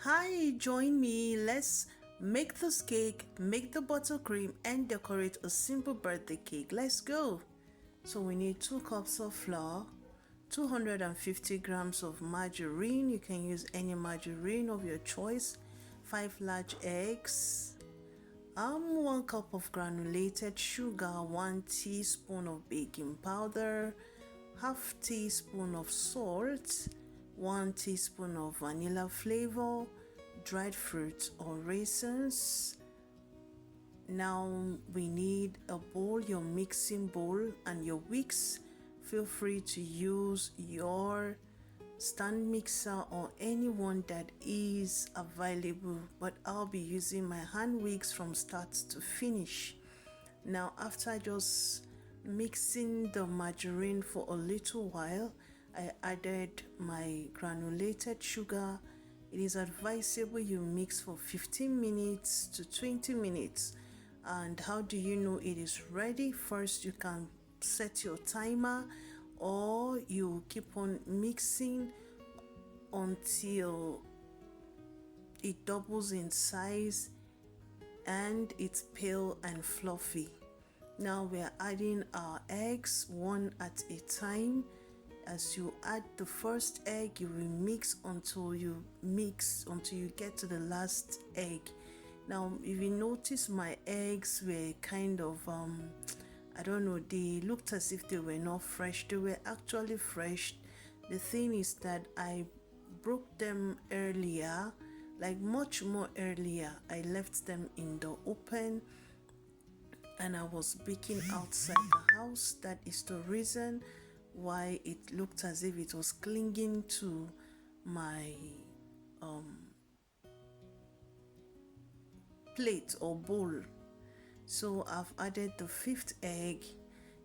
Hi, join me. Let's make this cake, make the buttercream, and decorate a simple birthday cake. Let's go. So we need 2 cups of flour, 250 grams of margarine. You can use any margarine of your choice, 5 large eggs, 1 cup of granulated sugar, 1 teaspoon of baking powder, half teaspoon of salt, 1 teaspoon of vanilla flavor, dried fruits or raisins. Now we need a bowl, your mixing bowl and your whisk. Feel free to use your stand mixer or anyone that is available, but I'll be using my hand whisk from start to finish. Now after just mixing the margarine for a little while, I added my granulated sugar. It is advisable you mix for 15 minutes to 20 minutes. And how do you know it is ready? First, you can set your timer, or you keep on mixing until it doubles in size and it's pale and fluffy. Now we are adding our eggs one at a time. As you add the first egg, you will mix until you get to the last egg. Now if you notice, my eggs were kind of I don't know, they looked as if they were not fresh. They were actually fresh. The thing is that I broke them earlier, like much more earlier. I left them in the open and I was baking outside the house. That is the reason why it looked as if it was clinging to my plate or bowl. So I've added the 5th egg.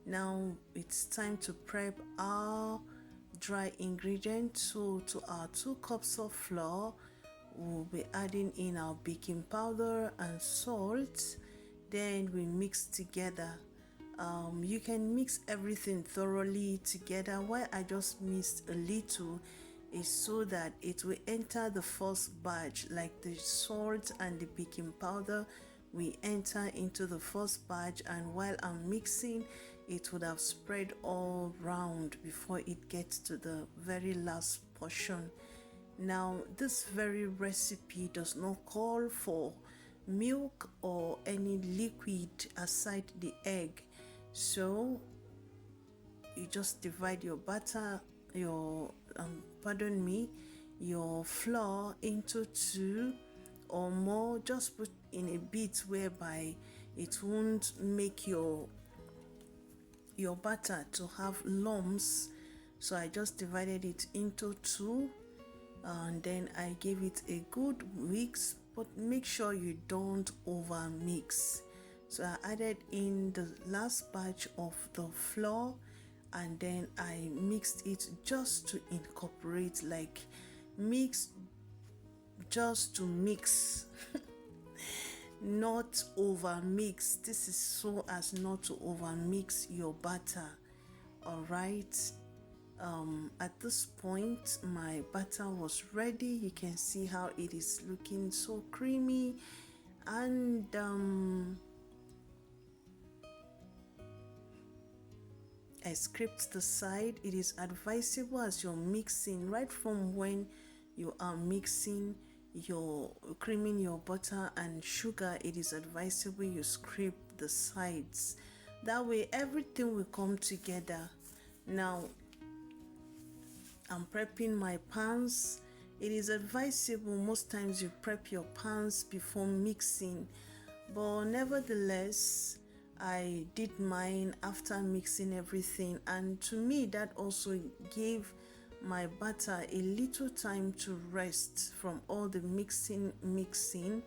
Now it's time to prep our dry ingredients. So to our 2 cups of flour, we'll be adding in our baking powder and salt. Then we mix together. You can mix everything thoroughly together. Why I just mixed a little is so that it will enter the first batch, like the salt and the baking powder we enter into the first batch, and while I'm mixing, it would have spread all round before it gets to the very last portion. Now this very recipe does not call for milk or any liquid aside the egg, so you just divide your butter, your your flour into 2 or more. Just put in a bit whereby it won't make your butter to have lumps. So I just divided it into 2 and then I gave it a good mix, but make sure you don't over mix. So I added in the last batch of the flour and then I mixed it just to incorporate, like mix just to mix, not over mix. This is so as not to over mix your butter. All right. At this point my butter was ready. You can see how it is looking so creamy, and I scraped the side. It is advisable as you're mixing, right from when you are mixing your creaming your butter and sugar, it is advisable you scrape the sides. That way everything will come together. Now I'm prepping my pans. It is advisable most times you prep your pans before mixing, but nevertheless I did mine after mixing everything, and to me that also gave my butter a little time to rest from all the mixing.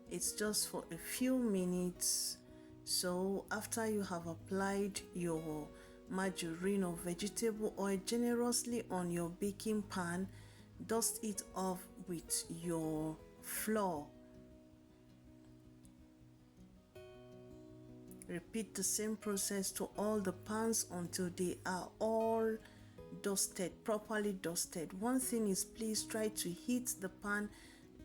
It's just for a few minutes. So after you have applied your margarine or vegetable oil generously on your baking pan, dust it off with your flour. Repeat the same process to all the pans until they are all dusted, properly dusted. One thing is, please try to heat the pan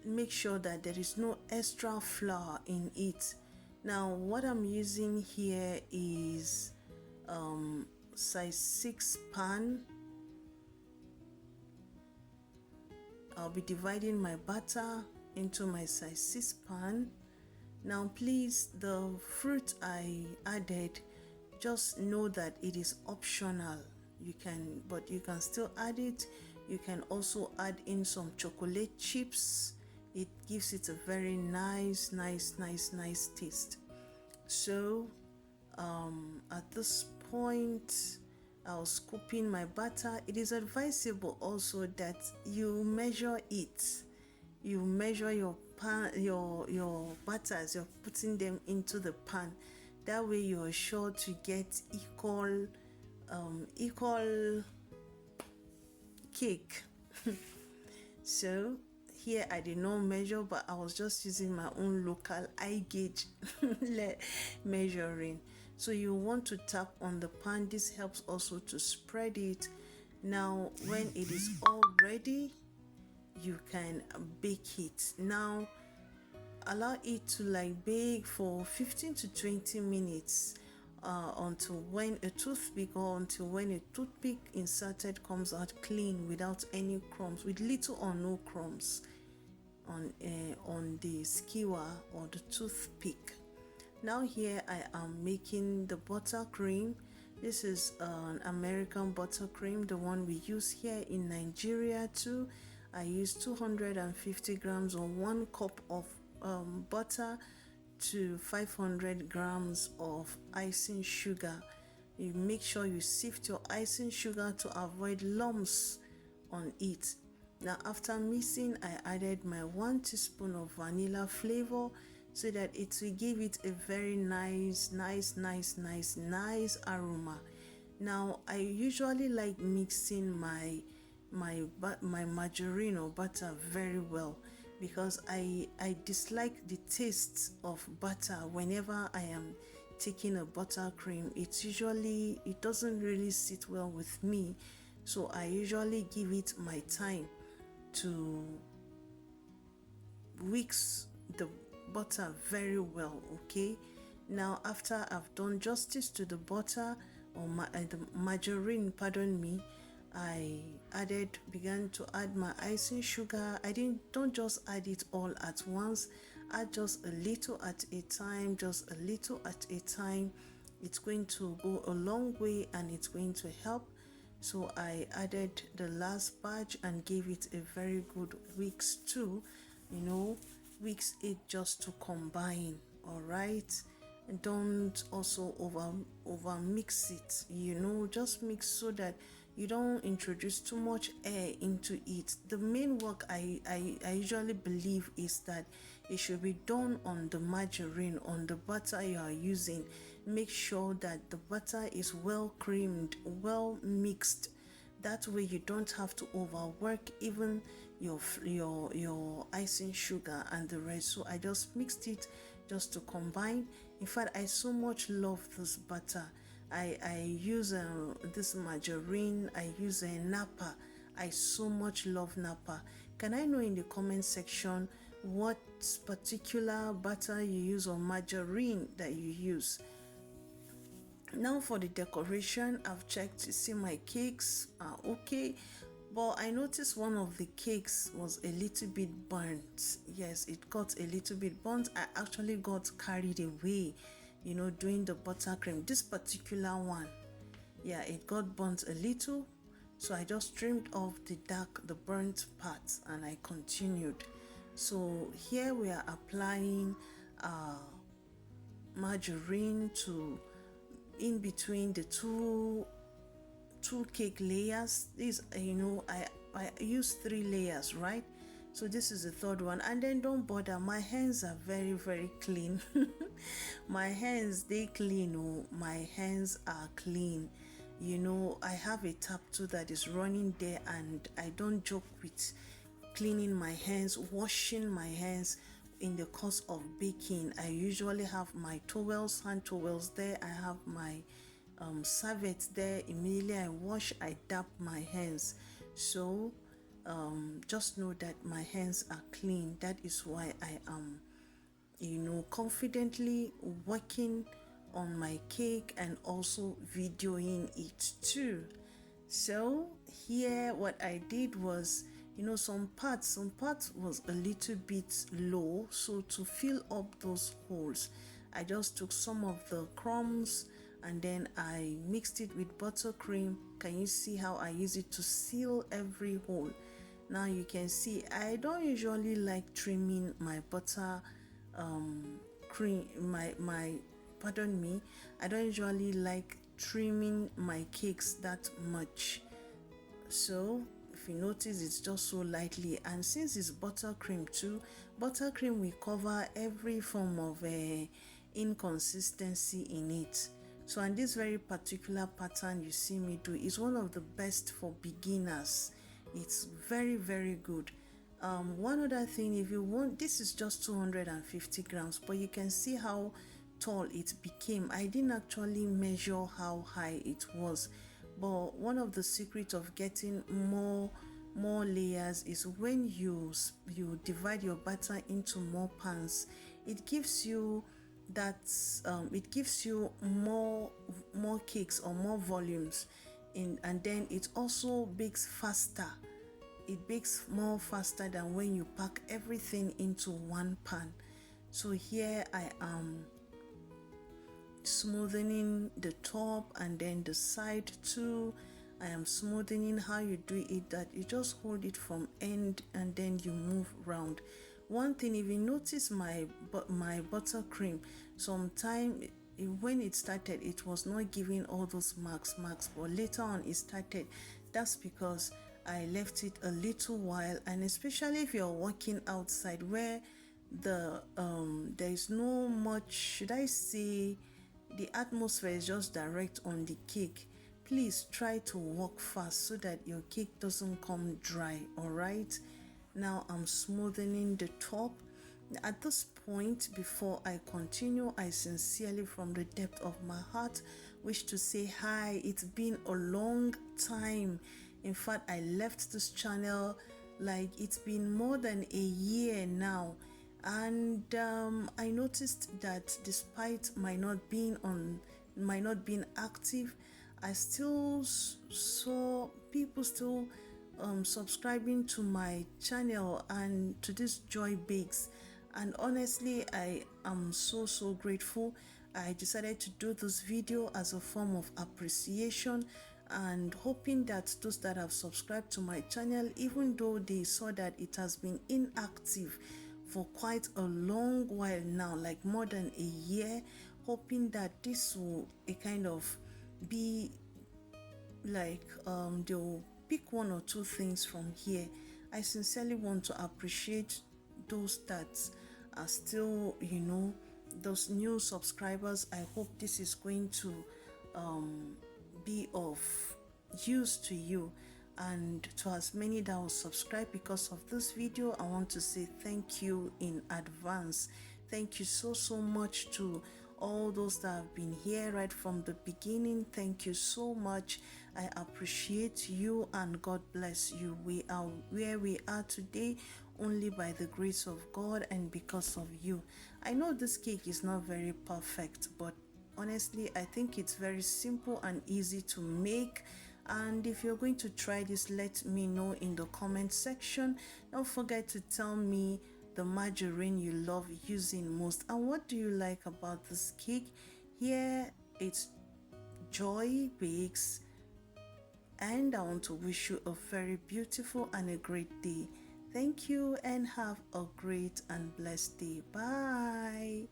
make sure that there is no extra flour in it. Now what I'm using here is size 6 pan. I'll be dividing my butter into my size 6 pan. Now please, the fruit I added, just know that it is optional. But you can still add it. You can also add in some chocolate chips. It gives it a very nice taste. So at this point, I was scooping my butter. It is advisable also that you measure it. You measure your pan, your butter as you're putting them into the pan. That way you're sure to get equal cake. So here I did not measure, but I was just using my own local eye gauge measuring. So you want to tap on the pan. This helps also to spread it. Now when it is all ready, you can bake it. Now allow it to bake for 15 to 20 minutes until when a toothpick inserted comes out clean without any crumbs, with little or no crumbs on the skewer or the toothpick. Now here I am making the buttercream. This is an American buttercream, the one we use here in Nigeria too. I use 250 grams or 1 cup of butter to 500 grams of icing sugar. You make sure you sift your icing sugar to avoid lumps on it. Now after mixing, I added my 1 teaspoon of vanilla flavor so that it will give it a very nice aroma. Now I usually like mixing my margarine or butter very well, because I dislike the taste of butter whenever I am taking a buttercream. It doesn't really sit well with me, so I usually give it my time to whisk the butter very well. Okay, now after I've done justice to the butter or the margarine, pardon me, I began to add my icing sugar. Don't just add it all at once. Add just a little at a time, It's going to go a long way and it's going to help. So I added the last batch and gave it a very good whisk too. Whisk it just to combine. All right. Don't also over mix it. Just mix so that you don't introduce too much air into it. The main work I usually believe is that it should be done on the margarine, on the butter you are using. Make sure that the butter is well creamed, well mixed. That way you don't have to overwork even your icing sugar and the rest. So I just mixed it just to combine. In fact, I so much love this butter. I use this margarine. I use a Napa. I so much love Napa. Can I know in the comment section what particular butter you use or margarine that you use? Now for the decoration, I've checked to see my cakes are okay, but I noticed one of the cakes was a little bit burnt. Yes, it got a little bit burnt. I actually got carried away, doing the buttercream. This particular one, yeah, it got burnt a little, so I just trimmed off the burnt parts and I continued. So here we are applying margarine to in between the two cake layers. These, I use 3 layers, right? So this is the third one. And then don't bother, my hands are very clean. My hands, they clean. My hands are clean. I have a tap too that is running there, and I don't joke with cleaning my hands, washing my hands in the course of baking. I usually have my hand towels there. I have my serviette there. Immediately I wash, I dab my hands. So just know that my hands are clean. That is why I am, confidently working on my cake and also videoing it too. So here what I did was, some parts was a little bit low, so to fill up those holes, I just took some of the crumbs and then I mixed it with buttercream. Can you see how I use it to seal every hole? Now you can see I don't usually like trimming my butter cream, my pardon me, I don't usually like trimming my cakes that much. So if you notice, it's just so lightly, and since it's buttercream too, buttercream will cover every form of inconsistency in it. So, and this very particular pattern you see me do is one of the best for beginners. It's very, very good. One other thing, if you want, this is just 250 grams, but you can see how tall it became. I didn't actually measure how high it was, but one of the secrets of getting more layers is when you divide your batter into more pans. It gives you that it gives you more cakes or more volumes in, and then it also bakes faster. It bakes more faster than when you pack everything into one pan. So here I am smoothing the top and then the side too. I am smoothing. How you do it, that you just hold it from end and then you move round. One thing, if you notice my buttercream, sometime when it started it was not giving all those marks, but later on it started. That's because I left it a little while, and especially if you're working outside where there is no much, should I say, the atmosphere is just direct on the cake, please try to work fast so that your cake doesn't come dry. All right, now I'm smoothing the top. At this point, before I continue, I sincerely from the depth of my heart wish to say hi. It's been a long time. In fact, I left this channel like it's been more than a year now, and I noticed that despite my not being active, I still saw people still subscribing to my channel and to this Joy Bakes, and honestly I am so grateful. I decided to do this video as a form of appreciation and hoping that those that have subscribed to my channel, even though they saw that it has been inactive for quite a long while now, like more than a year, hoping that this will a kind of be like they'll pick one or two things from here. I sincerely want to appreciate those that are still, those new subscribers. I hope this is going to be of use to you, and to as many that will subscribe because of this video, I want to say thank you in advance. Thank you so much to all those that have been here right from the beginning. Thank you so much. I appreciate you and God bless you. We are where we are today only by the grace of God and because of you. I know this cake is not very perfect, but honestly I think it's very simple and easy to make. And if you're going to try this, let me know in the comment section. Don't forget to tell me the margarine you love using most, and what do you like about this cake. Here it's Joy Bakes, and I want to wish you a very beautiful and a great day. Thank you and have a great and blessed day. Bye.